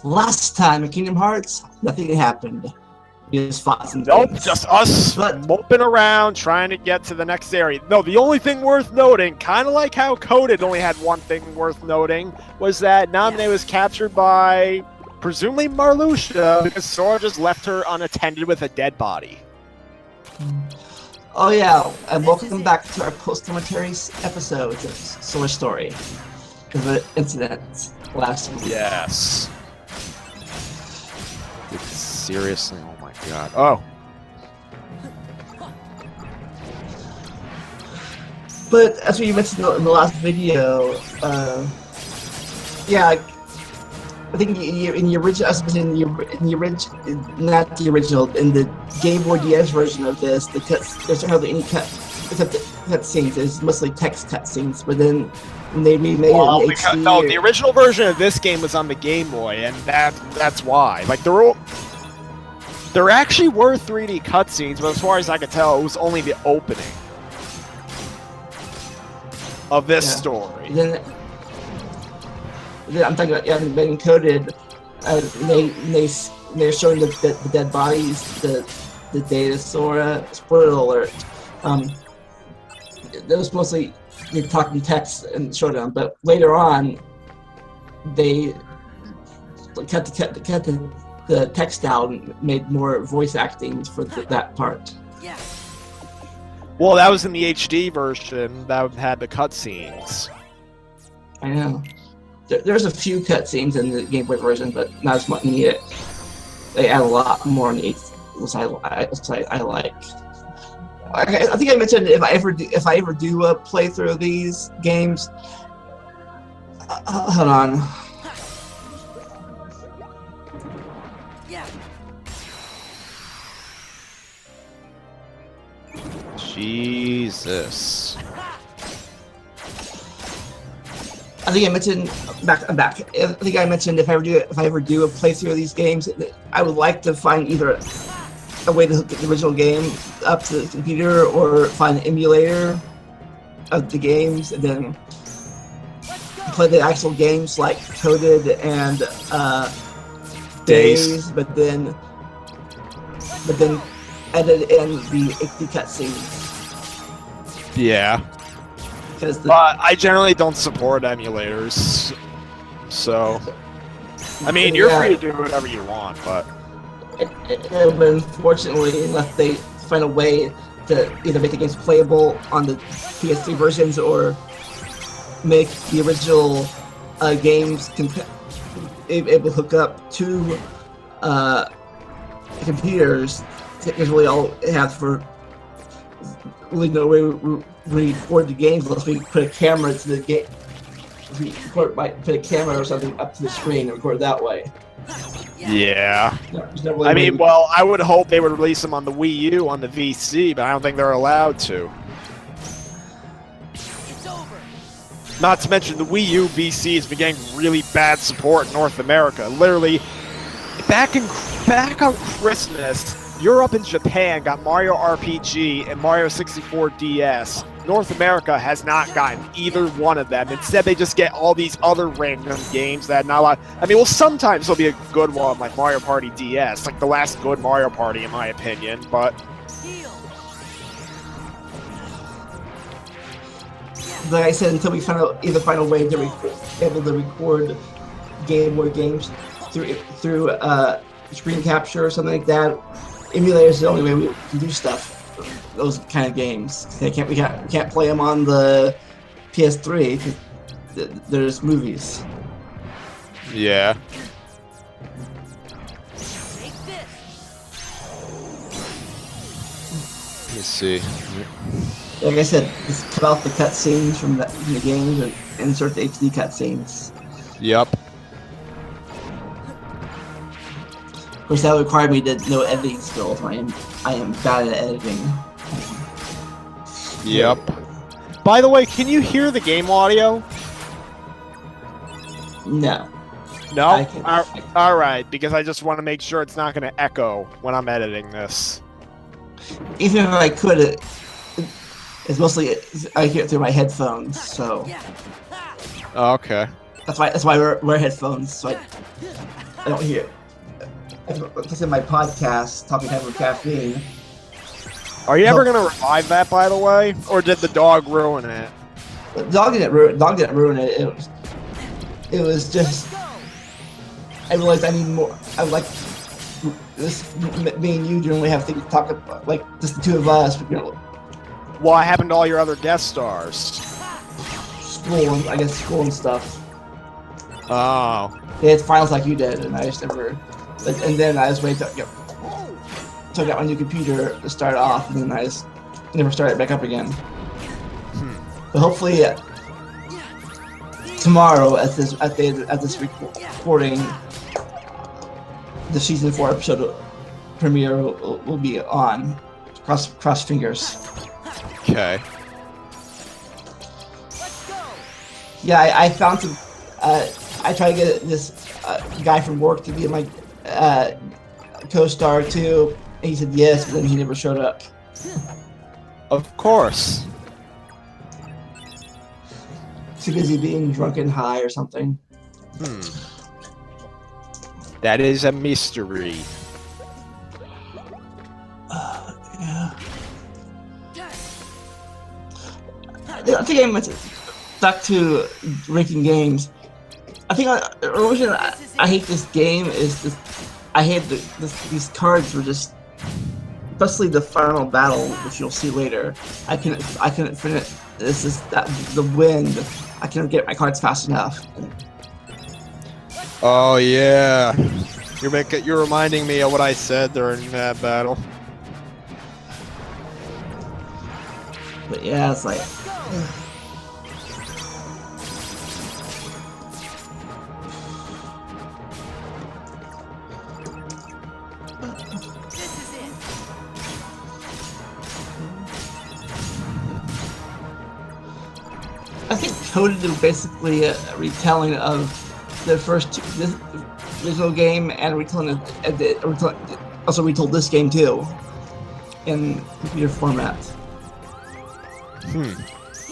Last time in Kingdom Hearts, nothing happened. We just fought some Nope, things. just us moping around trying to get to the next area. No, the only thing worth noting, kind of like how Coded only had one thing worth noting, was that Naminé was captured by, presumably Marluxia, because Sora just left her unattended with a dead body. Oh yeah, and welcome back to our post-commentary episodes of Solar Story. Of the incident last week. Yes. Seriously, oh my god. Oh. But as we mentioned in the last video, yeah, I think in the original, not the original, in the Game Boy DS version of this, there's hardly any cutscenes. There's mostly text cutscenes. But then when they remade it in HD, no, the original version of this game was on the Game Boy, and that's why. Like there actually were 3D cutscenes, but as far as I could tell, it was only the opening of this story. Then I'm talking about being encoded. They're showing the dead bodies, the data Sora. Spoiler alert. That was mostly talking text and showed them, but later on, they cut the text out and made more voice acting for that part. Yeah. Well, that was in the HD version that had the cutscenes. I know. There's a few cutscenes in the Game Boy version, but not as much needed. They add a lot more in the HD, which I like. I think I mentioned if I ever do a playthrough of these games. Hold on. Yeah. Jesus. I think I mentioned I'm back. I think I mentioned if I ever do a playthrough of these games, I would like to find either a way to hook the original game up to the computer or find an emulator of the games and then play the actual games like Coded and Days, but then edit in the HD cutscenes. Yeah. But I generally don't support emulators, so I mean, you're free to do whatever you want, but unfortunately, unless they find a way to either make the games playable on the PS3 versions or make the original games able to hook up to computers, is really all it has for really no way we record the games unless we put a camera to the game. We put a camera or something up to the screen and record that way. yeah. No I mean, well, I would hope they would release them on the Wii U, on the VC, but I don't think they're allowed to. It's over. Not to mention the Wii U VC has been getting really bad support in North America. Literally, back on Christmas, Europe and Japan got Mario RPG and Mario 64 DS. North America has not gotten either one of them. Instead, they just get all these other random games that not a lot. I mean, well, sometimes there'll be a good one like Mario Party DS, like the last good Mario Party, in my opinion. But like I said, until we find a way to able to record Game Boy games through screen capture or something like that, emulators is the only way we can do stuff. Those kind of games. We can't play them on the PS3 because there's movies. yeah. Take this. Let me see. Like I said, just cut off the cutscenes from the games and insert the HD cutscenes. Yep. Of course, that would require me to know editing skills. I am bad at editing. Yep. By the way, can you hear the game audio? No. No? I can't. Alright, because I just want to make sure it's not going to echo when I'm editing this. Even if I could, it's mostly I hear it through my headphones. So Okay. that's why I wear headphones, so I don't hear. It's in my podcast, Talking Head with Caffeine. Are you ever gonna revive that, by the way, or did the dog ruin it? The dog didn't ruin it. It was just. I realized I need more. I like this. Me and you generally have things to talk about, like just the two of us. But, What happened to all your other guest stars? school and stuff. Oh. They had finals like you did, and I just never. And then I just waited till I got my new computer to start off, and then I just never started back up again. But hopefully tomorrow at this recording, the season 4 episode premiere will be on. Cross fingers. Okay. Yeah, I found some. I tried to get this guy from work to be my co-star too. And he said yes, but then he never showed up. Of course. Too busy being drunk and high or something. That is a mystery. Yeah. I think I'm stuck to ranking games. I think the reason I hate this game is this. I hate these cards were just, especially the final battle, which you'll see later. I couldn't finish. This is that the wind. I couldn't get my cards fast enough. Oh yeah. You're reminding me of what I said during that battle. But yeah, it's like. I think Coded is basically a retelling of the first this original game, and also retold this game too in computer format.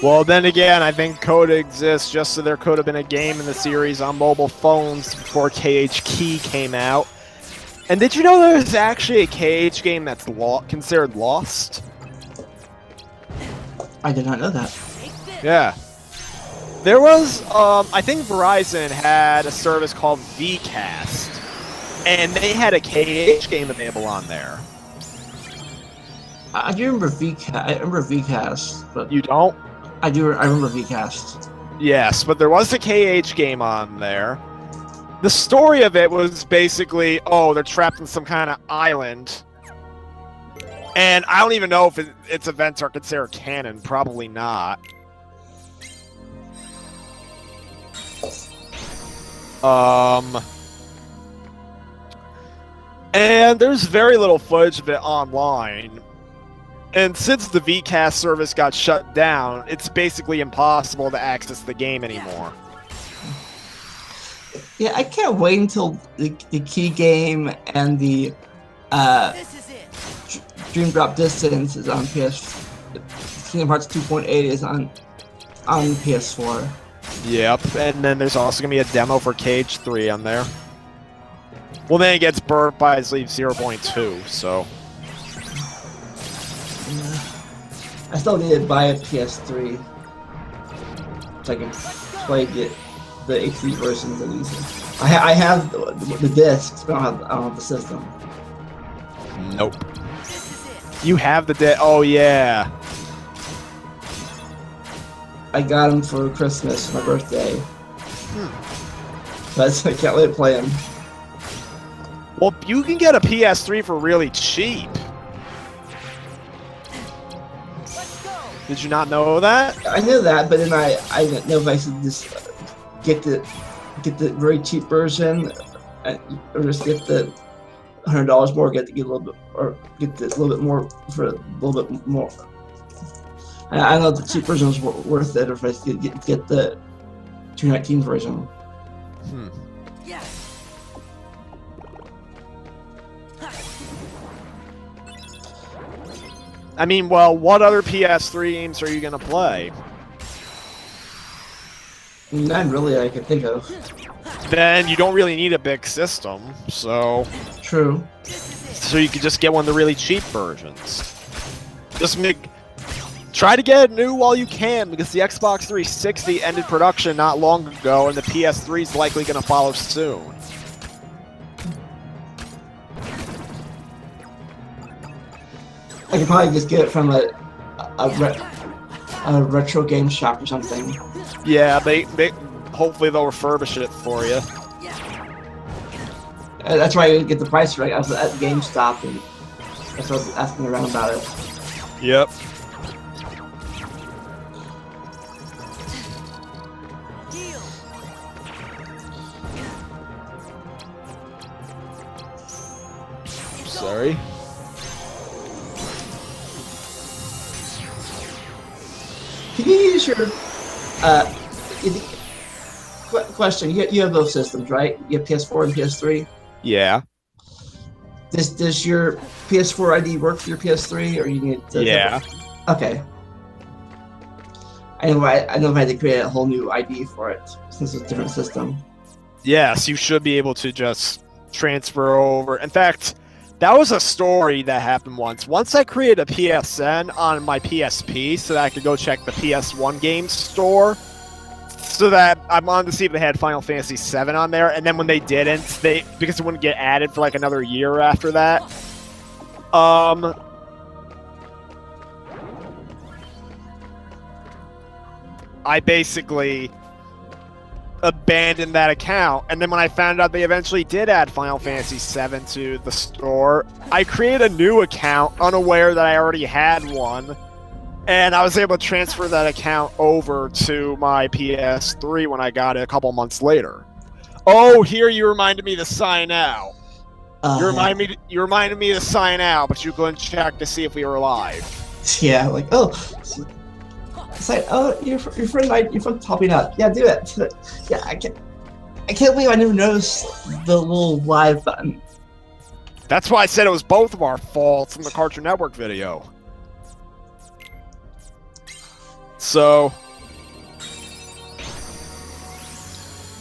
Well, then again, I think Coda exists just so there could have been a game in the series on mobile phones before KH Key came out. And did you know there's actually a KH game that's considered lost? I did not know that. Yeah. There was, I think Verizon had a service called Vcast, and they had a KH game available on there. I do remember Vcast. I remember Vcast, but You don't? I remember Vcast. Yes, but there was a KH game on there. The story of it was basically, they're trapped in some kind of island. And I don't even know if its events are considered canon. Probably not. And there's very little footage of it online. And since the Vcast service got shut down, it's basically impossible to access the game anymore. Yeah, I can't wait until the key game and the Dream Drop Distance is on Kingdom Hearts 2.8 is on PS4. Yep, and then there's also going to be a demo for KH3 on there. Well, then it gets burnt by Sleep 0.2, so... Yeah. I still need to buy a PS3 so I can play the HD versions at least. I have the discs, but I don't have the system. Nope. You have the disc? Oh, yeah. I got them for Christmas, my birthday. But I can't wait to play them. Well, you can get a PS3 for really cheap. Did you not know that? I knew that, but then I didn't know if I should just get the very cheap version, or just get the $100 more, get a little bit, or get the little bit more for a little bit more. I know the cheap version was worth it, or if I could get the 219 version. I mean, well, what other PS3 games are you going to play? None really I can think of. then you don't really need a big system. So True. you could just get one of the really cheap versions. Just try to get it new while you can, because the Xbox 360 ended production not long ago, and the PS3 is likely going to follow soon. I could probably just get it from a retro game shop or something. Yeah, they hopefully they'll refurbish it for you. That's why I get the price right. I was at GameStop and that's why I was asking around about it. Yep. Sorry. Can you use your question? You have both systems, right? You have PS4 and PS3. Yeah. Does your PS4 ID work for your PS3, or you need to? Yeah. Okay. I know if I had to create a whole new ID for it since it's a different system. Yes, you should be able to just transfer over. In fact, that was a story that happened once. Once I created a PSN on my PSP so that I could go check the PS1 game store, so that I wanted to see if they had Final Fantasy VII on there, and then when they didn't, because it wouldn't get added for like another year after that, I basically abandoned that account. And then when I found out they eventually did add Final Fantasy VII to the store, I created a new account unaware that I already had one, and I was able to transfer that account over to my PS3 when I got it a couple months later. Oh, here you reminded me to sign out. You reminded me to sign out, but you couldn't check to see if we were live. Yeah, like, oh, it's like, oh, your friend popping up. Yeah, do it. Yeah, I can't believe I never noticed the little live button. That's why I said it was both of our faults in the Cartoon Network video. So,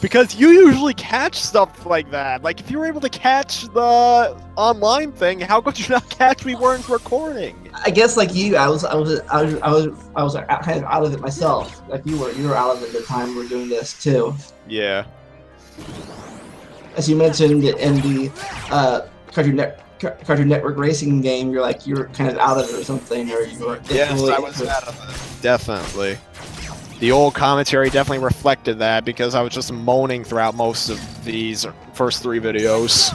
because you usually catch stuff like that. Like, if you were able to catch the online thing, how could you not catch we weren't recording? I guess like you, I was kind of out of it myself. Like you were out of it at the time we were doing this too. Yeah. As you mentioned in the Cartoon Network racing game, you're kind of out of it or something, or you were. Yes, I was out of it. Definitely. The old commentary definitely reflected that, because I was just moaning throughout most of these first 3 videos.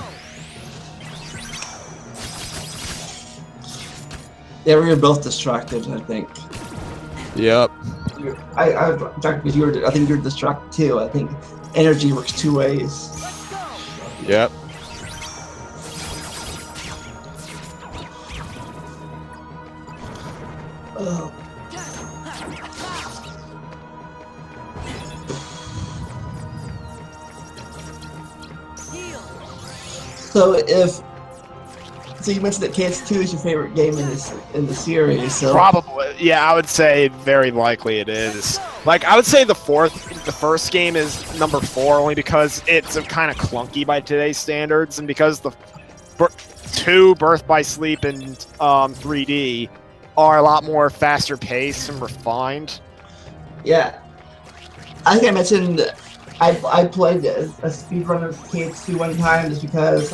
Yeah, we were both distracted, I think. Yep. I think you're distracted too. I think energy works 2 ways. Yep. Oh. So you mentioned that KS2 is your favorite game in the series. So Probably, yeah, I would say very likely it is. Like, I would say the first game is number 4, only because it's kind of clunky by today's standards, and because the 2, Birth by Sleep, and 3D are a lot more faster paced and refined. Yeah, I think I mentioned I played a speedrun of KH2 one time just because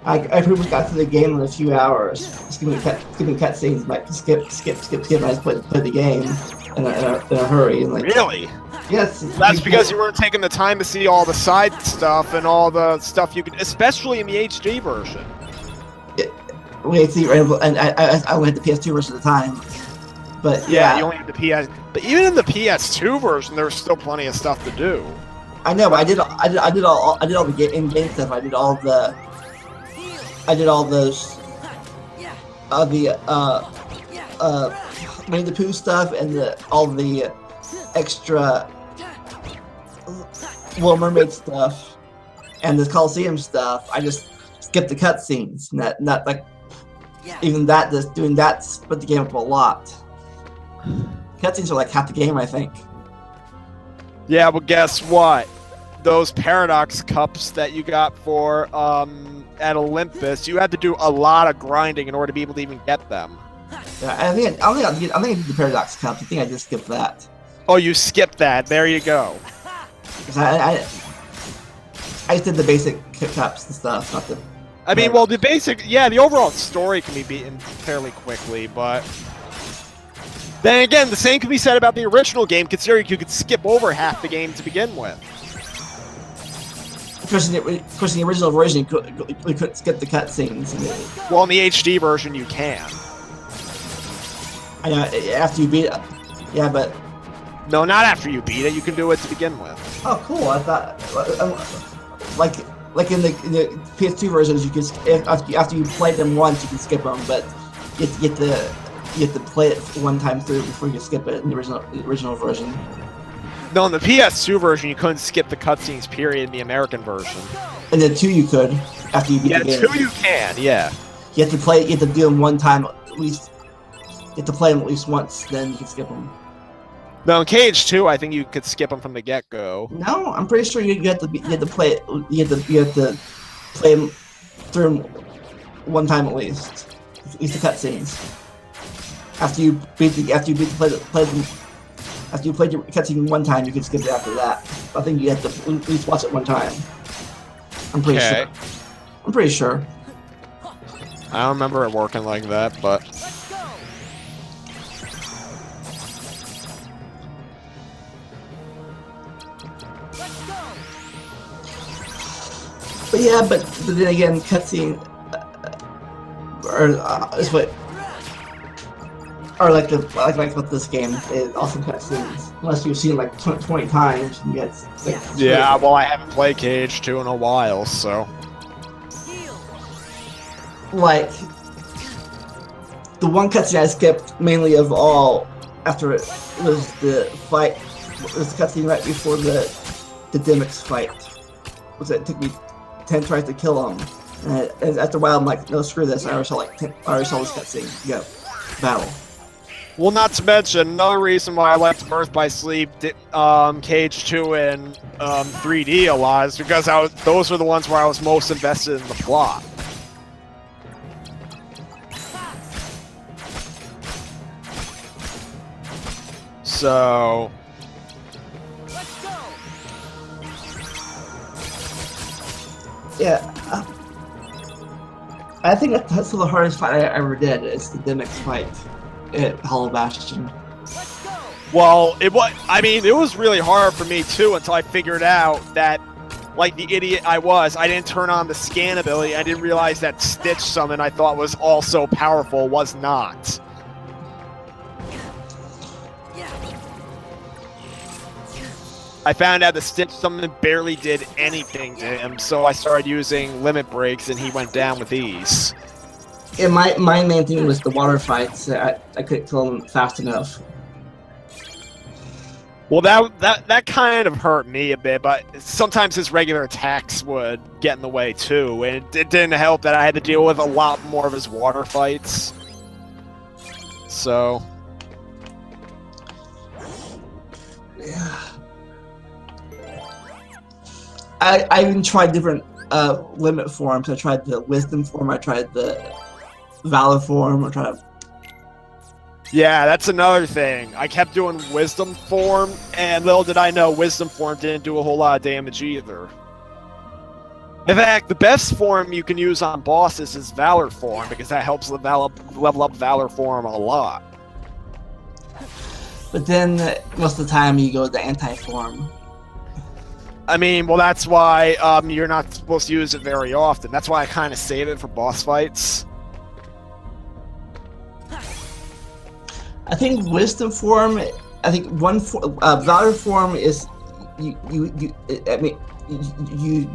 I pretty much got through the game in a few hours. Skipping cutscenes, like skip. I just played the game in a hurry. And Really? Yes. That's because you weren't taking the time to see all the side stuff and all the stuff you could, especially in the HD version. And I only had the PS2 version at the time. But yeah, you only had the PS. But even in the PS2 version, there was still plenty of stuff to do. I know, but I did all the in-game stuff. I did all those Winnie the Pooh stuff and all the extra Little Mermaid stuff and the Coliseum stuff. I just skipped the cutscenes. Not like even that. Just doing that split the game up a lot. Cutscenes are like half the game, I think. Yeah, but guess what? those Paradox Cups that you got for at Olympus, you had to do a lot of grinding in order to be able to even get them. Yeah, I think I did the Paradox Cup. I think I just skipped that. Oh, you skipped that. There you go. 'Cause I just did the basic cups and stuff, not the. I mean, well, the basic, yeah, the overall story can be beaten fairly quickly, but then again, the same can be said about the original game, considering you could skip over half the game to begin with. Of course, in the original version, you couldn't skip the cutscenes. Well, in the HD version, you can. I know, after you beat it. Yeah, but. No, not after you beat it. You can do it to begin with. Oh, cool! I thought, like in the PS2 versions, you could after you played them once, you can skip them, but you have to play it one time through before you skip it in the original version. No, in the PS2 version, you couldn't skip the cutscenes. Period. In the American version. And then 2 you could after you beat the game. 2 you can. Yeah. You have to play. You have to do them one time at least. You have to play them at least once, then you can skip them. No, in Cage 2, I think you could skip them from the get-go. No, I'm pretty sure you have to play it. You have to play them through one time at least. At least the cutscenes. After you played your cutscene one time, you can skip it after that. I think you have to at least watch it one time. I'm pretty sure. I'm pretty sure. I don't remember it working like that, but. But yeah, but then again, cutscene is what, or like with this game, is also cutscenes. Unless you've seen like 20 times, and yet. Like, yeah, well, I haven't played Cage 2 in a while, so. Like the one cutscene I skipped mainly of all after it was the fight. It was the cutscene right before the Demix fight. It took me 10 tries to kill him, and after a while I'm like, no, screw this. I already saw this cutscene. Go, battle. Well, not to mention another reason why I liked Birth by Sleep, Cage 2, and 3D a lot is because those were the ones where I was most invested in the plot. So. Yeah, I think that's the hardest fight I ever did. It's the Demix fight at Hollow Bastion. Well, it was really hard for me too until I figured out that, like the idiot I was, I didn't turn on the scan ability. I didn't realize that Stitch summon I thought was also powerful was not. I found out the Stitch summon barely did anything to him, so I started using limit breaks and he went down with ease. Yeah, my main thing was the water fights. I couldn't kill him fast enough. Well, that kind of hurt me a bit, but sometimes his regular attacks would get in the way too, and it didn't help that I had to deal with a lot more of his water fights. So. Yeah. I even tried different limit forms. I tried the Wisdom form, I tried the Valor form, I tried... Yeah, that's another thing. I kept doing Wisdom form, and little did I know Wisdom form didn't do a whole lot of damage either. In fact, the best form you can use on bosses is Valor form, because that helps level up Valor form a lot. But then, most of the time, you go with the anti-form. I mean, well, that's why you're not supposed to use it very often. That's why I kind of save it for boss fights. I think Wisdom form. I think Valor form is you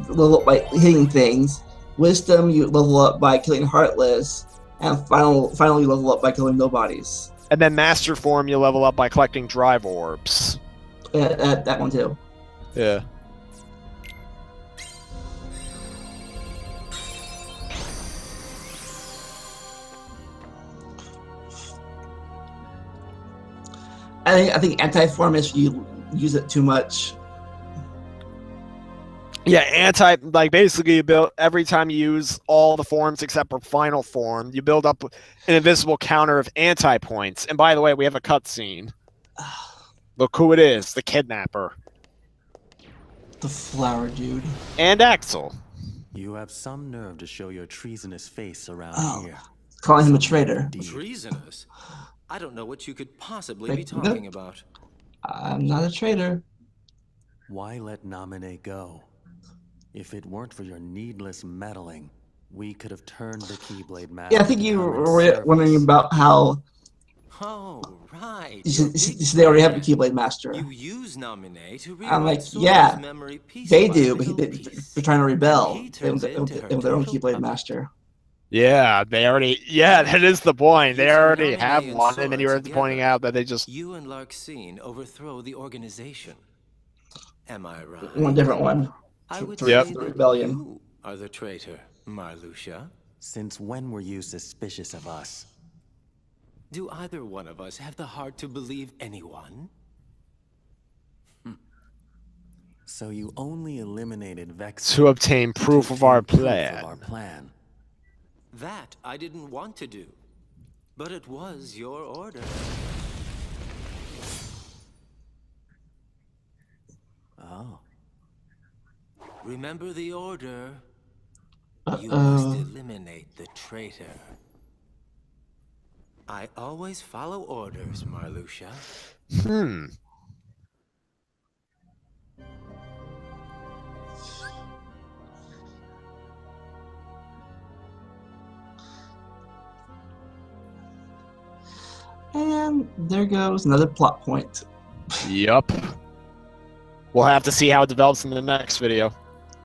level up by hitting things. Wisdom you level up by killing Heartless, and finally you level up by killing nobodies. And then Master form you level up by collecting Drive Orbs. Yeah, that one too. Yeah. I think anti-form is you use it too much. Yeah, like basically you build every time you use all the forms except for final form, you build up an invisible counter of anti-points. And by the way, we have a cutscene. Look who it is, the kidnapper. The flower dude. And Axel. You have some nerve to show your treasonous face around here. Calling him a traitor. Indeed. Treasonous? I don't know what you could possibly Wait, be talking about. I'm not a traitor. Why let Naminé go? If it weren't for your needless meddling, we could have turned the Keyblade Master. Yeah, I think you were wondering about how Oh, right. you said they already have the Keyblade Master. You use Naminé to I'm like, rewrite Sora's yeah, memory piece they by do, but piece. they're trying to rebel. He They turns have it into their own total Keyblade puppet. Master. Yeah, that is the point. They Using already Naminé have and one, and then you were Sora pointing together, out that they just... You and Larxene overthrow the organization. Am I right? One different one. I would Yep. say The that rebellion. you are the traitor, Marluxia. Since when were you suspicious of us? Do either one of us have the heart to believe anyone? So you only eliminated Vex to obtain proof of our proof plan. of our plan. That I didn't want to do. But it was your order. Oh. Remember the order. You Uh-oh. must eliminate the traitor. I always follow orders, Marluxia. And there goes another plot point. Yup. We'll have to see how it develops in the next video.